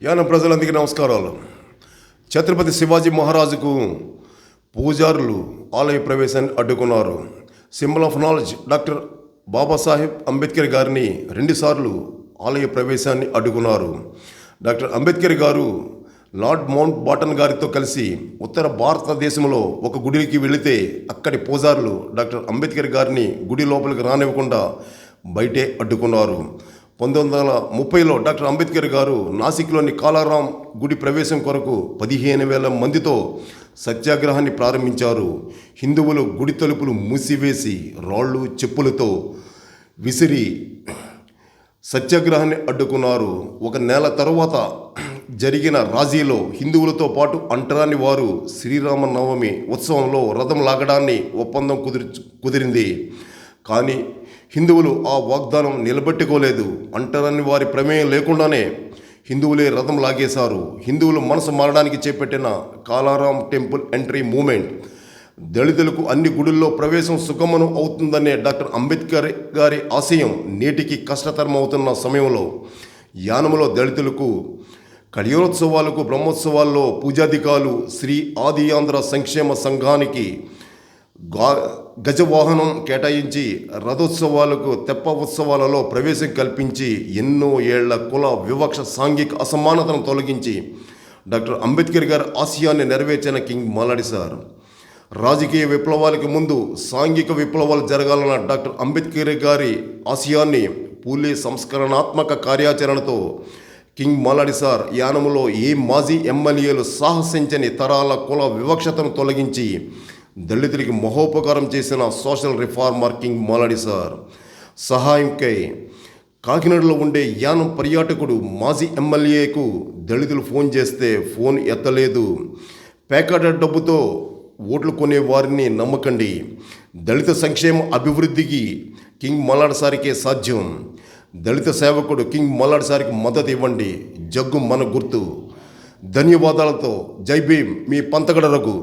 యాన ప్రజలందరికీ నమస్కారాలు. ఛత్రపతి శివాజీ మహారాజుకు పూజారులు ఆలయ ప్రవేశాన్ని అడ్డుకున్నారు. Symbol of knowledge doctor Babasaheb Ambedkar గారిని రెండుసార్లు ఆలయ ప్రవేశాన్ని అడ్డుకున్నారు. డాక్టర్ అంబేద్కర్ గారు లార్డ్ మౌంట్ బాటన్ గారితో కలిసి ఉత్తర భారతదేశంలో ఒక గుడికి వెళితే అక్కడి పూజారులు డాక్టర్ అంబేద్కర్ గారిని గుడి లోపలికి రానివ్వకుండా బయటే అడ్డుకున్నారు. 1930లో డాక్టర్ అంబేద్కర్ గారు నాసిక్లోని కాలారాం గుడి ప్రవేశం కొరకు 15,000 మందితో సత్యాగ్రహాన్ని ప్రారంభించారు. హిందువులు గుడి తలుపులు మూసివేసి రాళ్ళు చెప్పులతో విసిరి సత్యాగ్రహాన్ని అడ్డుకున్నారు. ఒక నెల తరువాత జరిగిన రాజీలో హిందువులతో పాటు అంటరాని వారు శ్రీరామనవమి ఉత్సవంలో రథం లాగడాన్ని ఒప్పందం కుదిరింది. కానీ హిందువులు ఆ వాగ్దానం నిలబెట్టుకోలేదు. అంటరాని వారి ప్రమేయం లేకుండానే హిందువులే రథం లాగేశారు. హిందువులు మనసు మారడానికి చేపట్టిన కాలారాం టెంపుల్ ఎంట్రీ మూమెంట్ దళితులకు అన్ని గుడుల్లో ప్రవేశం సుగమనం అవుతుందనే డాక్టర్ అంబేద్కర్ గారి ఆశయం నేటికి కష్టతరం అవుతున్న సమయంలో యానములో దళితులకు కళ్యాణోత్సవాలకు బ్రహ్మోత్సవాల్లో పూజాధికాలు శ్రీ ఆది ఆంధ్ర సంక్షేమ సంఘానికి గజవాహనం కేటాయించి రథోత్సవాలకు తెప్ప ఉత్సవాలలో ప్రవేశం కల్పించి ఎన్నో ఏళ్ల కుల వివక్ష సాంఘిక అసమానతను తొలగించి డాక్టర్ అంబేద్కర్ గారి ఆశయాన్ని నెరవేర్చిన కింగ్ మాలాడి సార్. రాజకీయ విప్లవాలకు ముందు సాంఘిక విప్లవాలు జరగాలన్న డాక్టర్ అంబేద్కర్ గారి ఆశయాన్ని పూలే సంస్కరణాత్మక కార్యాచరణతో కింగ్ మాలాడి సార్ యానములో ఏ మాజీ ఎమ్మెల్యేలు సాహసించని తరాల కుల వివక్షతను తొలగించి దళితులకి మహోపకారం చేసిన సోషల్ రిఫార్మర్ కింగ్ మాలాడి సార్ సహాయంకై కాకినాడలో ఉండే యానం పర్యాటకుడు మాజీ ఎమ్మెల్యేకు దళితులు ఫోన్ చేస్తే ఫోన్ ఎత్తలేదు. పేకాట డబ్బుతో ఓట్లు కొనే వారిని నమ్మకండి. దళిత సంక్షేమ అభివృద్ధికి కింగ్ మాలాడి సార్కే సాధ్యం. దళిత సేవకుడు కింగ్ మాలాడి సార్కి మద్దతు ఇవ్వండి. జగ్గు మన గుర్తు. ధన్యవాదాలతో జై భీమ్, మీ పంతగడ రఘు.